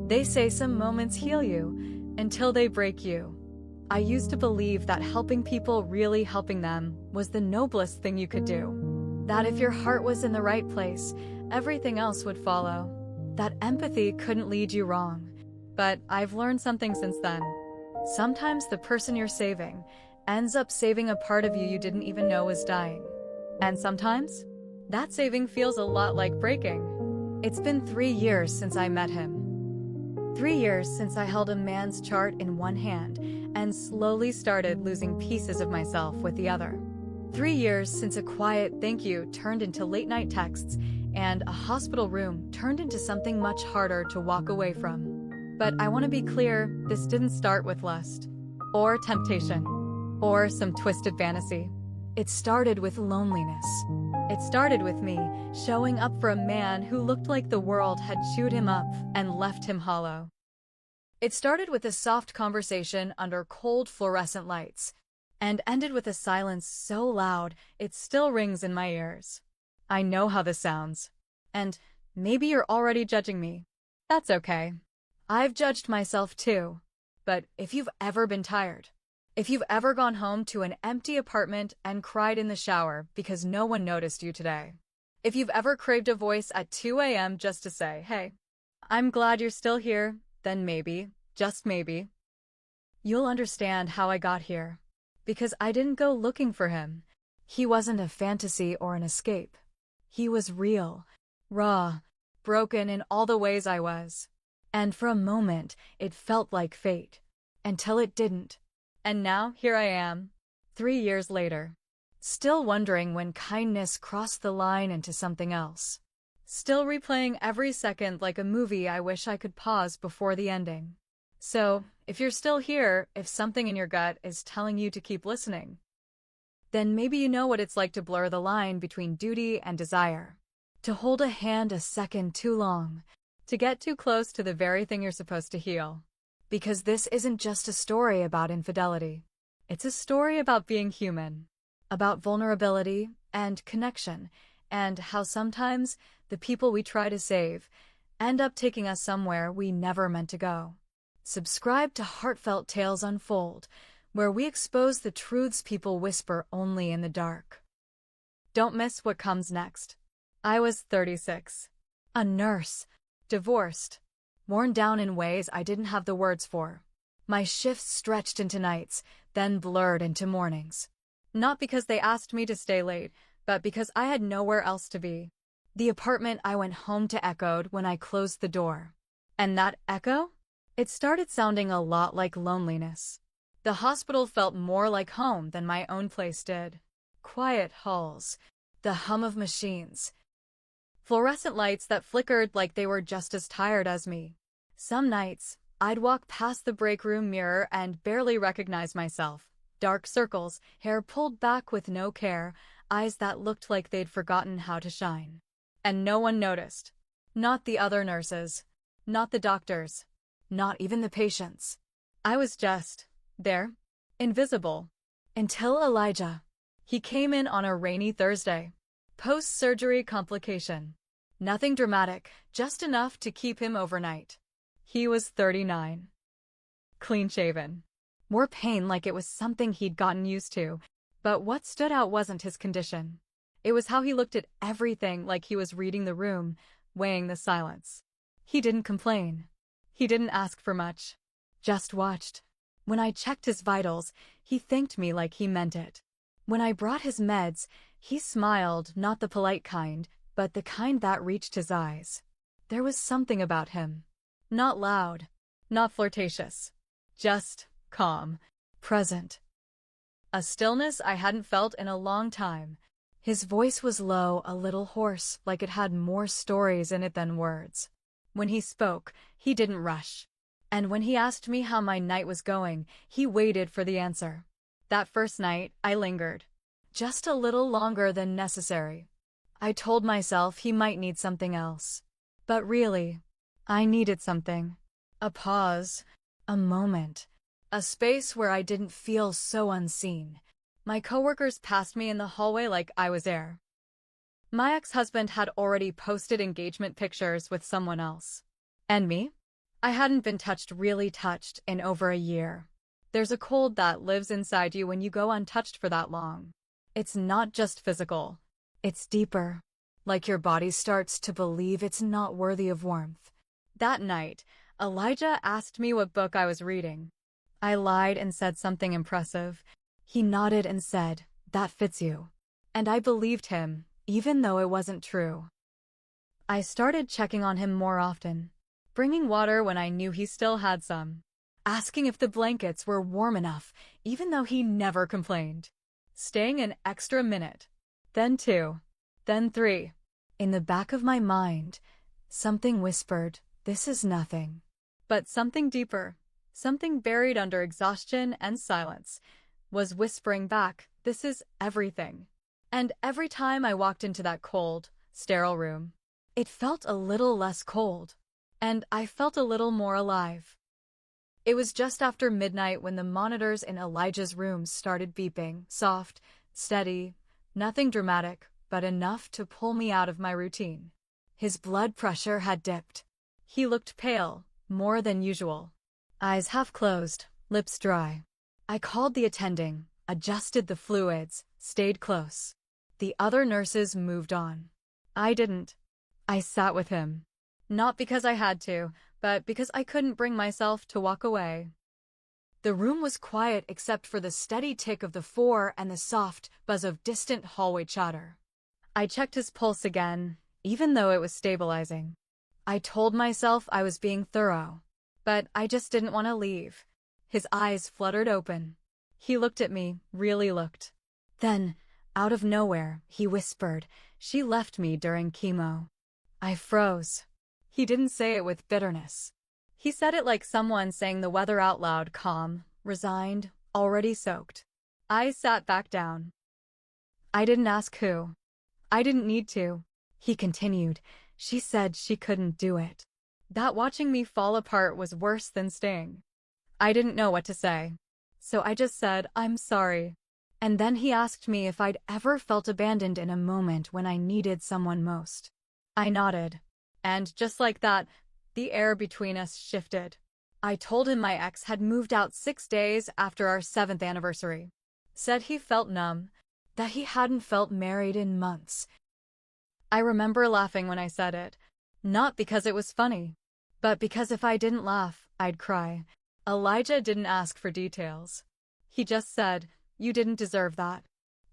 They say some moments heal you until they break you. I used to believe that helping people, really helping them, was the noblest thing you could do. That if your heart was in the right place, everything else would follow. That empathy couldn't lead you wrong. But I've learned something since then. Sometimes the person you're saving ends up saving a part of you you didn't even know was dying. And sometimes, that saving feels a lot like breaking. It's been 3 years since I met him. 3 years since I held a man's chart in one hand and slowly started losing pieces of myself with the other. 3 years since a quiet thank you turned into late-night texts and a hospital room turned into something much harder to walk away from. But I want to be clear, this didn't start with lust, or temptation, or some twisted fantasy. It started with loneliness. It started with me showing up for a man who looked like the world had chewed him up and left him hollow. It started with a soft conversation under cold fluorescent lights, and ended with a silence so loud it still rings in my ears. I know how this sounds. And maybe you're already judging me. That's okay. I've judged myself too. But if you've ever been tired, if you've ever gone home to an empty apartment and cried in the shower because no one noticed you today, if you've ever craved a voice at 2 a.m. just to say, hey, I'm glad you're still here, then maybe, just maybe, you'll understand how I got here. Because I didn't go looking for him. He wasn't a fantasy or an escape. He was real, raw, broken in all the ways I was. And for a moment, it felt like fate. Until it didn't. And now, here I am, 3 years later. Still wondering when kindness crossed the line into something else. Still replaying every second like a movie I wish I could pause before the ending. So, if you're still here, if something in your gut is telling you to keep listening, then maybe you know what it's like to blur the line between duty and desire. To hold a hand a second too long. To get too close to the very thing you're supposed to heal. Because this isn't just a story about infidelity. It's a story about being human. About vulnerability and connection, and how sometimes the people we try to save end up taking us somewhere we never meant to go. Subscribe to Heartfelt Tales Unfold, where we expose the truths people whisper only in the dark. Don't miss what comes next. I was 36. A nurse. Divorced. Worn down in ways I didn't have the words for. My shifts stretched into nights, then blurred into mornings. Not because they asked me to stay late, but because I had nowhere else to be. The apartment I went home to echoed when I closed the door. And that echo? It started sounding a lot like loneliness. The hospital felt more like home than my own place did. Quiet halls. The hum of machines. Fluorescent lights that flickered like they were just as tired as me. Some nights, I'd walk past the break room mirror and barely recognize myself. Dark circles, hair pulled back with no care, eyes that looked like they'd forgotten how to shine. And no one noticed. Not the other nurses. Not the doctors. Not even the patients. I was just there, invisible. Until Elijah. He came in on a rainy Thursday. Post-surgery complication. Nothing dramatic, just enough to keep him overnight. He was 39. Clean-shaven. More pain like it was something he'd gotten used to. But what stood out wasn't his condition. It was how he looked at everything like he was reading the room, weighing the silence. He didn't complain. He didn't ask for much. Just watched. When I checked his vitals, he thanked me like he meant it. When I brought his meds, he smiled, not the polite kind, but the kind that reached his eyes. There was something about him. Not loud, not flirtatious. Just calm, present. A stillness I hadn't felt in a long time. His voice was low, a little hoarse, like it had more stories in it than words. When he spoke, he didn't rush. And when he asked me how my night was going, he waited for the answer. That first night, I lingered. Just a little longer than necessary. I told myself he might need something else. But really, I needed something. A pause. A moment. A space where I didn't feel so unseen. My coworkers passed me in the hallway like I was air. My ex-husband had already posted engagement pictures with someone else. And me? I hadn't been really touched in over a year. There's a cold that lives inside you when you go untouched for that long. It's not just physical. It's deeper. Like your body starts to believe it's not worthy of warmth. That night, Elijah asked me what book I was reading. I lied and said something impressive. He nodded and said, "That fits you." And I believed him, even though it wasn't true. I started checking on him more often, bringing water when I knew he still had some, asking if the blankets were warm enough, even though he never complained, staying an extra minute, then 2, then 3. In the back of my mind, something whispered, "This is nothing." But something deeper, something buried under exhaustion and silence, was whispering back, "This is everything." And every time I walked into that cold, sterile room, it felt a little less cold, and I felt a little more alive. It was just after midnight when the monitors in Elijah's room started beeping, soft, steady, nothing dramatic, but enough to pull me out of my routine. His blood pressure had dipped. He looked pale, more than usual. Eyes half closed, lips dry. I called the attending, adjusted the fluids, stayed close. The other nurses moved on. I didn't. I sat with him. Not because I had to, but because I couldn't bring myself to walk away. The room was quiet except for the steady tick of the 4 and the soft buzz of distant hallway chatter. I checked his pulse again, even though it was stabilizing. I told myself I was being thorough, but I just didn't want to leave. His eyes fluttered open. He looked at me, really looked. Then, out of nowhere, he whispered, "She left me during chemo." I froze. He didn't say it with bitterness. He said it like someone saying the weather out loud, calm, resigned, already soaked. I sat back down. I didn't ask who. I didn't need to. He continued, "She said she couldn't do it." That watching me fall apart was worse than staying. I didn't know what to say. So I just said, "I'm sorry." And then he asked me if I'd ever felt abandoned in a moment when I needed someone most. I nodded. And just like that, the air between us shifted. I told him my ex had moved out 6 days after our 7th anniversary. Said he felt numb, that he hadn't felt married in months. I remember laughing when I said it, not because it was funny, but because if I didn't laugh, I'd cry. Elijah didn't ask for details. He just said, "You didn't deserve that."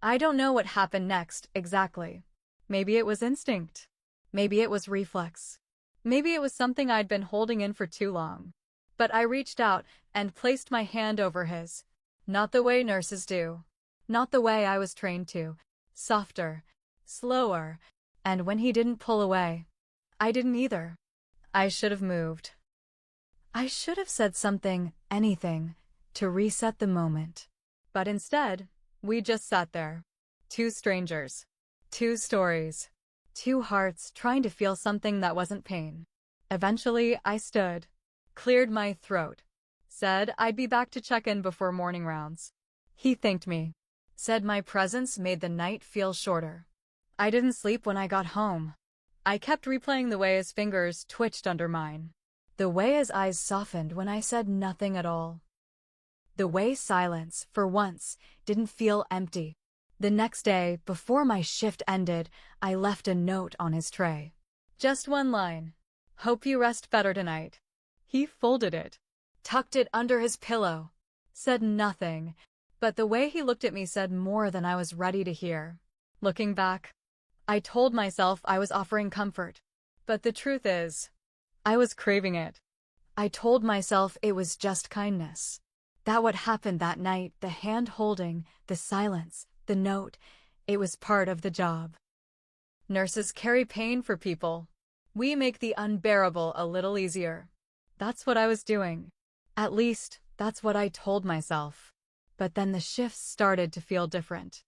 I don't know what happened next, exactly. Maybe it was instinct. Maybe it was reflex. Maybe it was something I'd been holding in for too long. But I reached out and placed my hand over his. Not the way nurses do. Not the way I was trained to. Softer. Slower. And when he didn't pull away, I didn't either. I should have moved. I should have said something, anything, to reset the moment. But instead, we just sat there. 2 strangers. 2 stories. 2 hearts trying to feel something that wasn't pain. Eventually, I stood, cleared my throat, said I'd be back to check in before morning rounds. He thanked me, said my presence made the night feel shorter. I didn't sleep when I got home. I kept replaying the way his fingers twitched under mine, the way his eyes softened when I said nothing at all, the way silence, for once, didn't feel empty. The next day, before my shift ended, I left a note on his tray. Just 1 line. "Hope you rest better tonight." He folded it, tucked it under his pillow, said nothing, but the way he looked at me said more than I was ready to hear. Looking back, I told myself I was offering comfort, but the truth is, I was craving it. I told myself it was just kindness. That what happened that night, the hand-holding, the silence, the note, it was part of the job. Nurses carry pain for people. We make the unbearable a little easier. That's what I was doing. At least, that's what I told myself. But then the shifts started to feel different.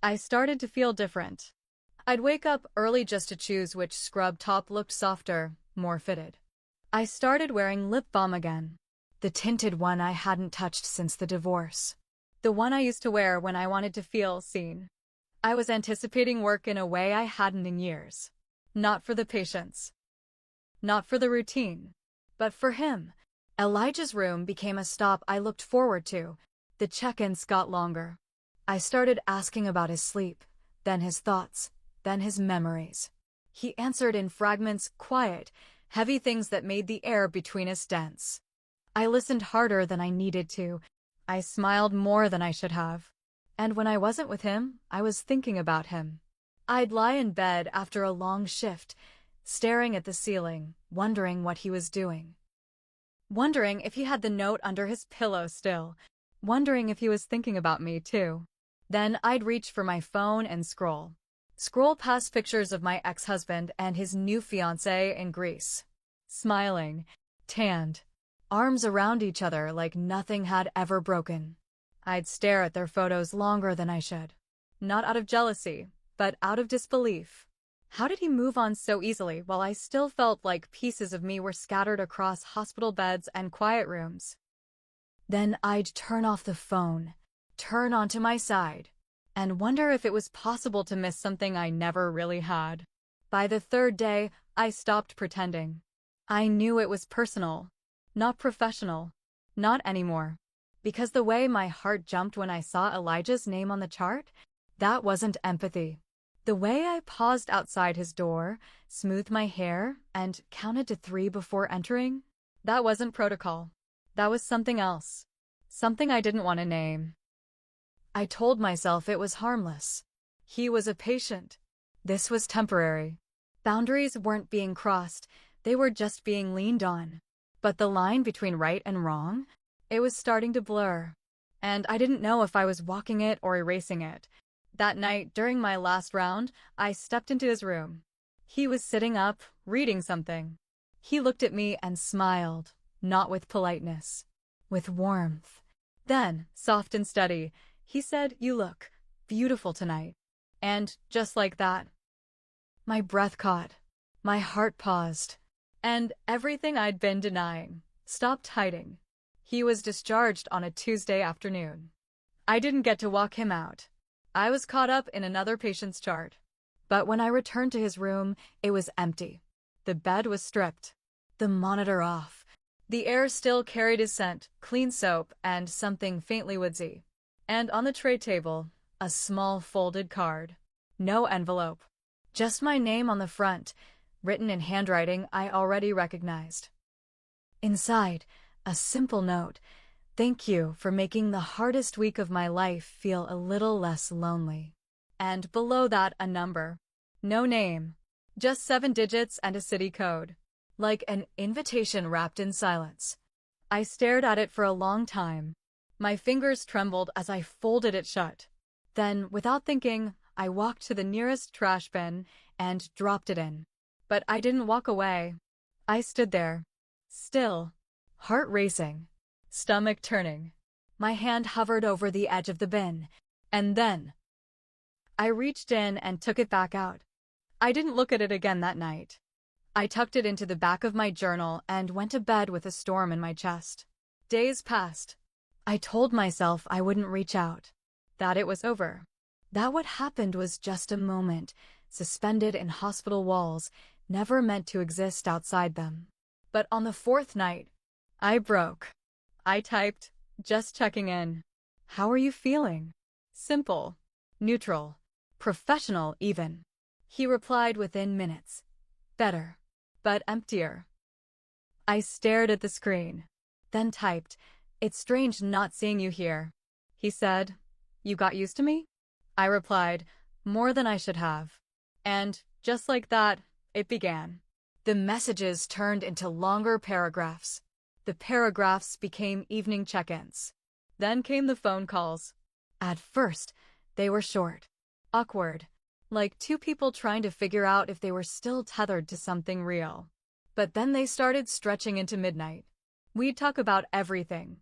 I started to feel different. I'd wake up early just to choose which scrub top looked softer, more fitted. I started wearing lip balm again. The tinted one I hadn't touched since the divorce. The one I used to wear when I wanted to feel seen. I was anticipating work in a way I hadn't in years. Not for the patients. Not for the routine. But for him, Elijah's room became a stop I looked forward to. The check-ins got longer. I started asking about his sleep, then his thoughts, then his memories. He answered in fragments, quiet, heavy things that made the air between us dense. I listened harder than I needed to. I smiled more than I should have. And when I wasn't with him, I was thinking about him. I'd lie in bed after a long shift, staring at the ceiling, wondering what he was doing. Wondering if he had the note under his pillow still. Wondering if he was thinking about me, too. Then I'd reach for my phone and scroll. Scroll past pictures of my ex-husband and his new fiancée in Greece. Smiling, tanned, arms around each other like nothing had ever broken. I'd stare at their photos longer than I should. Not out of jealousy, but out of disbelief. How did he move on so easily while I still felt like pieces of me were scattered across hospital beds and quiet rooms? Then I'd turn off the phone, turn onto my side, and wonder if it was possible to miss something I never really had. By the third day, I stopped pretending. I knew it was personal, not professional, not anymore. Because the way my heart jumped when I saw Elijah's name on the chart, that wasn't empathy. The way I paused outside his door, smoothed my hair, and counted to 3 before entering, that wasn't protocol. That was something else. Something I didn't want to name. I told myself it was harmless. He was a patient. This was temporary. Boundaries weren't being crossed, they were just being leaned on. But the line between right and wrong, it was starting to blur. And I didn't know if I was walking it or erasing it. That night, during my last round, I stepped into his room. He was sitting up, reading something. He looked at me and smiled, not with politeness, with warmth. Then, soft and steady, he said, "You look beautiful tonight." And just like that, my breath caught, my heart paused, and everything I'd been denying stopped hiding. He was discharged on a Tuesday afternoon. I didn't get to walk him out. I was caught up in another patient's chart. But when I returned to his room, it was empty. The bed was stripped, the monitor off. The air still carried his scent, clean soap, and something faintly woodsy. And on the tray table, a small folded card. No envelope. Just my name on the front, written in handwriting I already recognized. Inside, a simple note. "Thank you for making the hardest week of my life feel a little less lonely." And below that, a number. No name. Just 7 digits and a city code. Like an invitation wrapped in silence. I stared at it for a long time. My fingers trembled as I folded it shut. Then, without thinking, I walked to the nearest trash bin and dropped it in. But I didn't walk away. I stood there, still, heart racing, stomach turning. My hand hovered over the edge of the bin, and then I reached in and took it back out. I didn't look at it again that night. I tucked it into the back of my journal and went to bed with a storm in my chest. Days passed. I told myself I wouldn't reach out, that it was over, that what happened was just a moment, suspended in hospital walls, never meant to exist outside them. But on the 4th night, I broke. I typed, just checking in. "How are you feeling?" Simple, neutral, professional even. He replied within minutes. "Better, but emptier." I stared at the screen, then typed, "It's strange not seeing you here." He said, "You got used to me?" I replied, "More than I should have." And, just like that, it began. The messages turned into longer paragraphs. The paragraphs became evening check-ins. Then came the phone calls. At first, they were short, awkward, like 2 people trying to figure out if they were still tethered to something real. But then they started stretching into midnight. We'd talk about everything.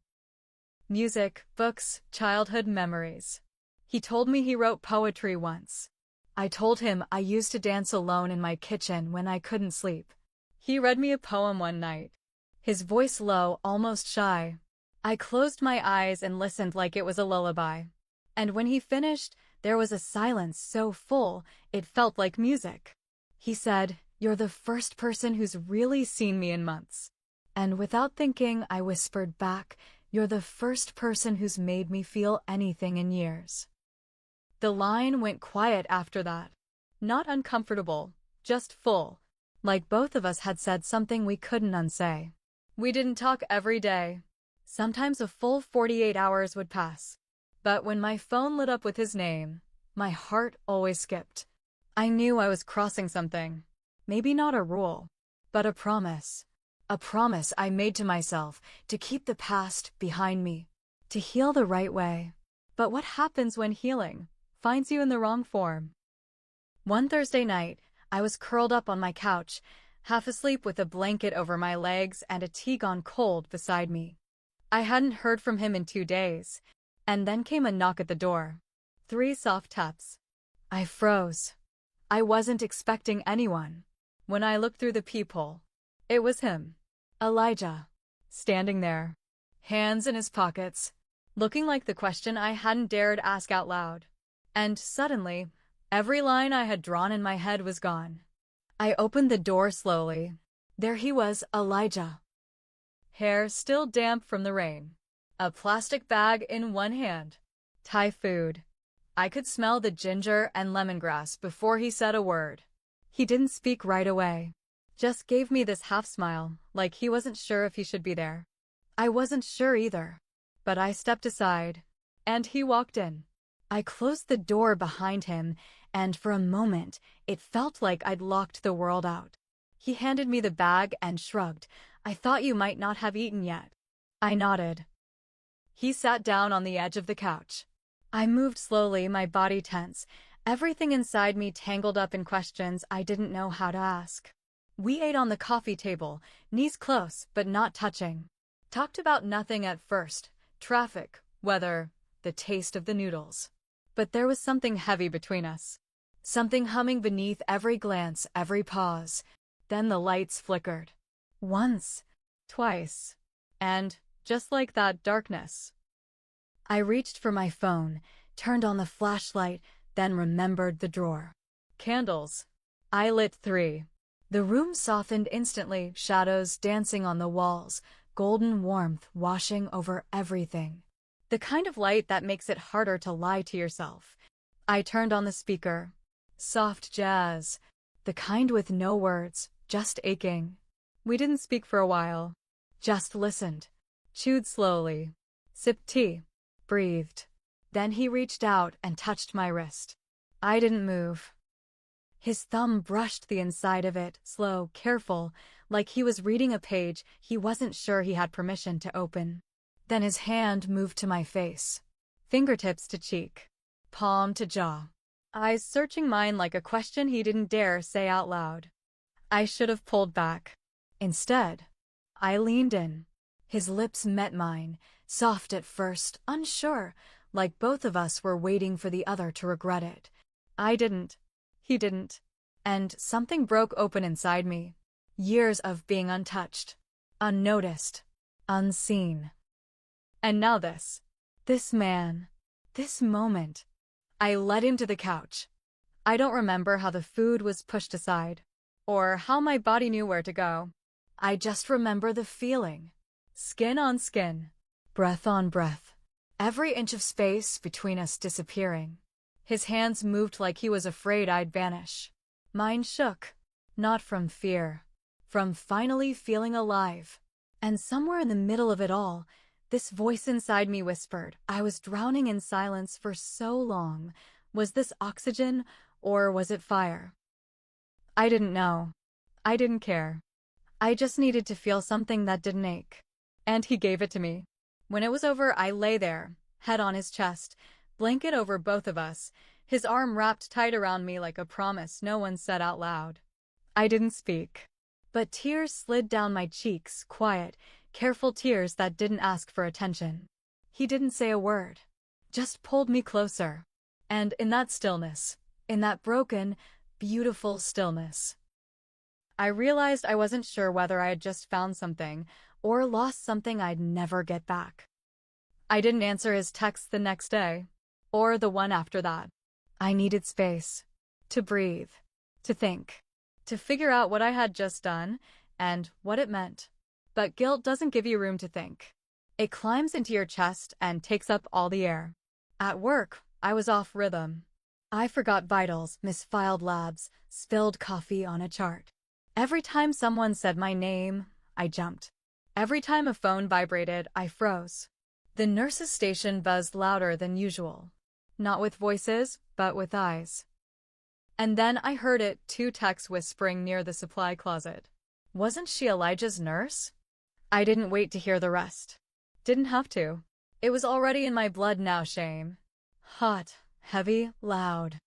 Music, books, childhood memories. He told me he wrote poetry once. I told him I used to dance alone in my kitchen when I couldn't sleep. He read me a poem one night. His voice low, almost shy. I closed my eyes and listened like it was a lullaby. And when he finished, there was a silence so full, it felt like music. He said, "You're the first person who's really seen me in months." And without thinking, I whispered back, "You're the first person who's made me feel anything in years." The line went quiet after that. Not uncomfortable, just full, like both of us had said something we couldn't unsay. We didn't talk every day. Sometimes a full 48 hours would pass. But when my phone lit up with his name, my heart always skipped. I knew I was crossing something. Maybe not a rule, but a promise. A promise I made to myself to keep the past behind me, to heal the right way. But what happens when healing finds you in the wrong form? One Thursday night, I was curled up on my couch, half asleep with a blanket over my legs and a tea gone cold beside me. I hadn't heard from him in 2 days, and then came a knock at the door. 3 soft taps. I froze. I wasn't expecting anyone. When I looked through the peephole, it was him, Elijah, standing there, hands in his pockets, looking like the question I hadn't dared ask out loud. And suddenly, every line I had drawn in my head was gone. I opened the door slowly. There he was, Elijah. Hair still damp from the rain. A plastic bag in one hand. Thai food. I could smell the ginger and lemongrass before he said a word. He didn't speak right away. Just gave me this half smile, like he wasn't sure if he should be there. I wasn't sure either. But I stepped aside, and he walked in. I closed the door behind him, and for a moment, it felt like I'd locked the world out. He handed me the bag and shrugged. "I thought you might not have eaten yet." I nodded. He sat down on the edge of the couch. I moved slowly, my body tense, everything inside me tangled up in questions I didn't know how to ask. We ate on the coffee table, knees close but not touching. Talked about nothing at first, traffic, weather, the taste of the noodles. But there was something heavy between us. Something humming beneath every glance, every pause. Then the lights flickered. Once, twice, and, just like that, darkness. I reached for my phone, turned on the flashlight, then remembered the drawer. Candles. I lit 3. The room softened instantly, shadows dancing on the walls, golden warmth washing over everything. The kind of light that makes it harder to lie to yourself. I turned on the speaker. Soft jazz. The kind with no words, just aching. We didn't speak for a while. Just listened. Chewed slowly. Sipped tea. Breathed. Then he reached out and touched my wrist. I didn't move. His thumb brushed the inside of it, slow, careful, like he was reading a page he wasn't sure he had permission to open. Then his hand moved to my face. Fingertips to cheek. Palm to jaw. Eyes searching mine like a question he didn't dare say out loud. I should have pulled back. Instead, I leaned in. His lips met mine, soft at first, unsure, like both of us were waiting for the other to regret it. I didn't. He didn't. And something broke open inside me. Years of being untouched, unnoticed, unseen. And now this. This man. This moment. I led him to the couch. I don't remember how the food was pushed aside, or how my body knew where to go. I just remember the feeling. Skin on skin. Breath on breath. Every inch of space between us disappearing. His hands moved like he was afraid I'd vanish. Mine shook. Not from fear. From finally feeling alive. And somewhere in the middle of it all, this voice inside me whispered, I was drowning in silence for so long. Was this oxygen, or was it fire? I didn't know. I didn't care. I just needed to feel something that didn't ache. And he gave it to me. When it was over, I lay there, head on his chest, blanket over both of us, his arm wrapped tight around me like a promise no one said out loud. I didn't speak. But tears slid down my cheeks, quiet, careful tears that didn't ask for attention. He didn't say a word, just pulled me closer. And in that stillness, in that broken, beautiful stillness, I realized I wasn't sure whether I had just found something or lost something I'd never get back. I didn't answer his text the next day, or the one after that. I needed space, to breathe, to think, to figure out what I had just done and what it meant. But guilt doesn't give you room to think. It climbs into your chest and takes up all the air. At work, I was off rhythm. I forgot vitals, misfiled labs, spilled coffee on a chart. Every time someone said my name, I jumped. Every time a phone vibrated, I froze. The nurse's station buzzed louder than usual. Not with voices, but with eyes. And then I heard it, two techs whispering near the supply closet. Wasn't she Elijah's nurse? I didn't wait to hear the rest. Didn't have to. It was already in my blood now, shame. Hot, heavy, loud.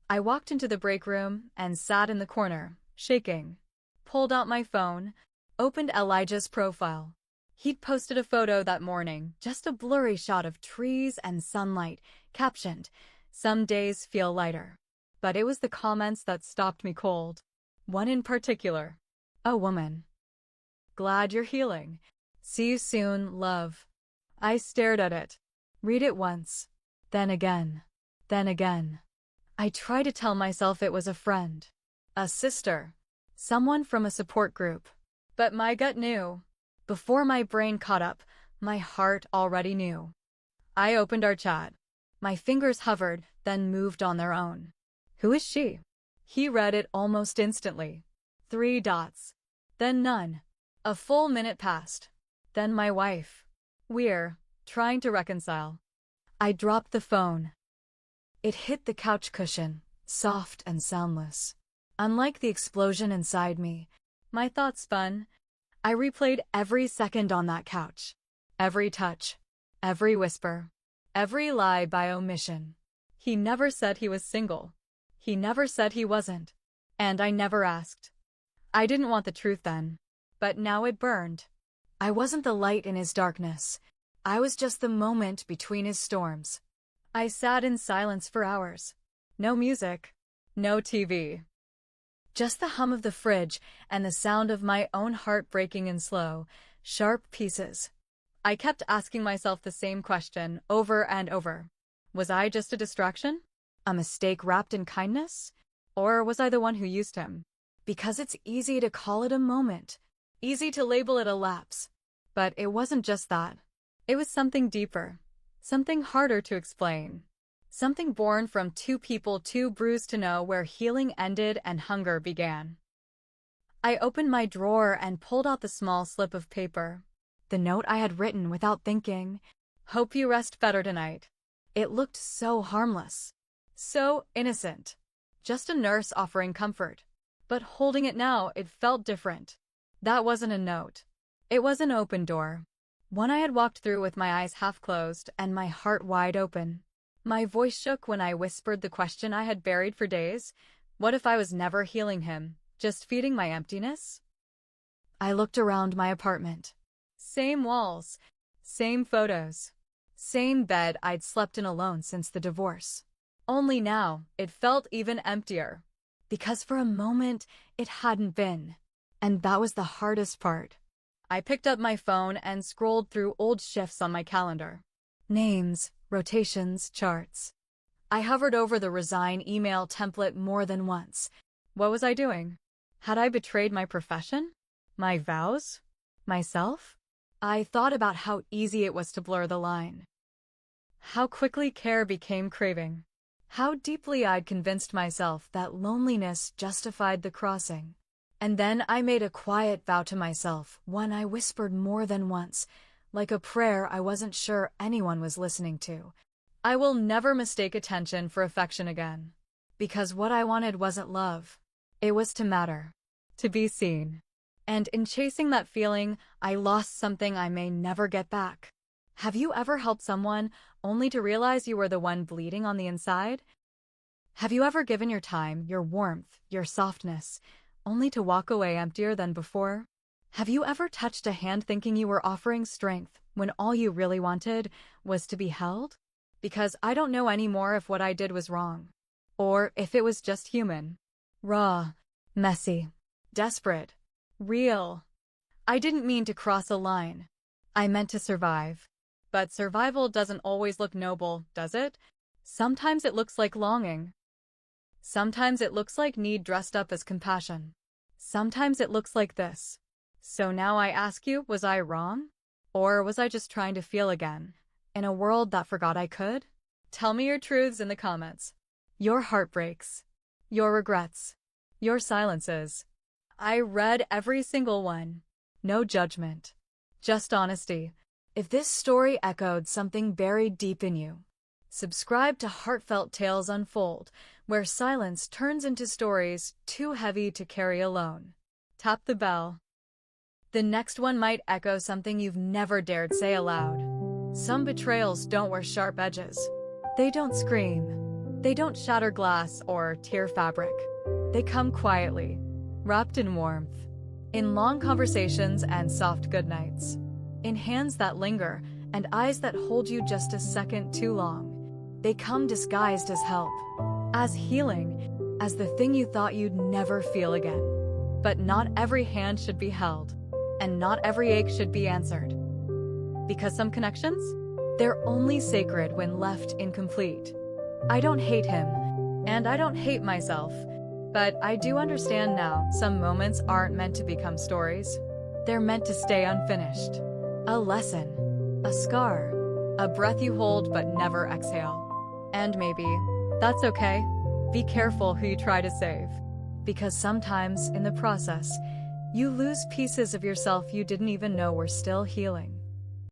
I walked into the break room and sat in the corner, shaking. Pulled out my phone, opened Elijah's profile. He'd posted a photo that morning, just a blurry shot of trees and sunlight, captioned, "Some days feel lighter." But it was the comments that stopped me cold. One in particular. A woman. "Glad you're healing. See you soon, love." I stared at it. Read it once. Then again. Then again. I tried to tell myself it was a friend. A sister. Someone from a support group. But my gut knew. Before my brain caught up, my heart already knew. I opened our chat. My fingers hovered, then moved on their own. Who is she? He read it almost instantly. 3 dots. Then none. A full minute passed. Then my wife. We're trying to reconcile. I dropped the phone. It hit the couch cushion, soft and soundless. Unlike the explosion inside me, my thoughts spun. I replayed every second on that couch. Every touch. Every whisper. Every lie by omission. He never said he was single. He never said he wasn't. And I never asked. I didn't want the truth then. But now it burned. I wasn't the light in his darkness. I was just the moment between his storms. I sat in silence for hours. No music. No TV. Just the hum of the fridge and the sound of my own heart breaking in slow, sharp pieces. I kept asking myself the same question over and over. Was I just a distraction? A mistake wrapped in kindness? Or was I the one who used him? Because it's easy to call it a moment. Easy to label it a lapse. But it wasn't just that. It was something deeper. Something harder to explain. Something born from two people too bruised to know where healing ended and hunger began. I opened my drawer and pulled out the small slip of paper. The note I had written without thinking. "Hope you rest better tonight." It looked so harmless. So innocent. Just a nurse offering comfort. But holding it now, it felt different. That wasn't a note. It was an open door. One I had walked through with my eyes half closed and my heart wide open. My voice shook when I whispered the question I had buried for days. What if I was never healing him, just feeding my emptiness? I looked around my apartment. Same walls. Same photos. Same bed I'd slept in alone since the divorce. Only now, it felt even emptier. Because for a moment, it hadn't been. And that was the hardest part. I picked up my phone and scrolled through old shifts on my calendar. Names, rotations, charts. I hovered over the resign email template more than once. What was I doing? Had I betrayed my profession? My vows? Myself? I thought about how easy it was to blur the line. How quickly care became craving. How deeply I'd convinced myself that loneliness justified the crossing. And then I made a quiet vow to myself, one I whispered more than once, like a prayer I wasn't sure anyone was listening to. I will never mistake attention for affection again. Because what I wanted wasn't love. It was to matter. To be seen. And in chasing that feeling, I lost something I may never get back. Have you ever helped someone only to realize you were the one bleeding on the inside? Have you ever given your time, your warmth, your softness, only to walk away emptier than before? Have you ever touched a hand thinking you were offering strength when all you really wanted was to be held? Because I don't know anymore if what I did was wrong. Or if it was just human. Raw. Messy. Desperate. Real. I didn't mean to cross a line. I meant to survive. But survival doesn't always look noble, does it? Sometimes it looks like longing. Sometimes it looks like need dressed up as compassion. Sometimes it looks like this. So now I ask you, was I wrong? Or was I just trying to feel again, in a world that forgot I could? Tell me your truths in the comments. Your heartbreaks, your regrets, your silences. I read every single one. No judgment, just honesty. If this story echoed something buried deep in you, subscribe to Heartfelt Tales Unfold, where silence turns into stories too heavy to carry alone. Tap the bell. The next one might echo something you've never dared say aloud. Some betrayals don't wear sharp edges. They don't scream. They don't shatter glass or tear fabric. They come quietly, wrapped in warmth, in long conversations and soft goodnights, in hands that linger and eyes that hold you just a second too long. They come disguised as help, as healing, as the thing you thought you'd never feel again. But not every hand should be held, and not every ache should be answered. Because some connections, they're only sacred when left incomplete. I don't hate him, and I don't hate myself, but I do understand now some moments aren't meant to become stories. They're meant to stay unfinished. A lesson, a scar, a breath you hold but never exhale. And maybe that's okay. Be careful who you try to save, because sometimes in the process, you lose pieces of yourself you didn't even know were still healing.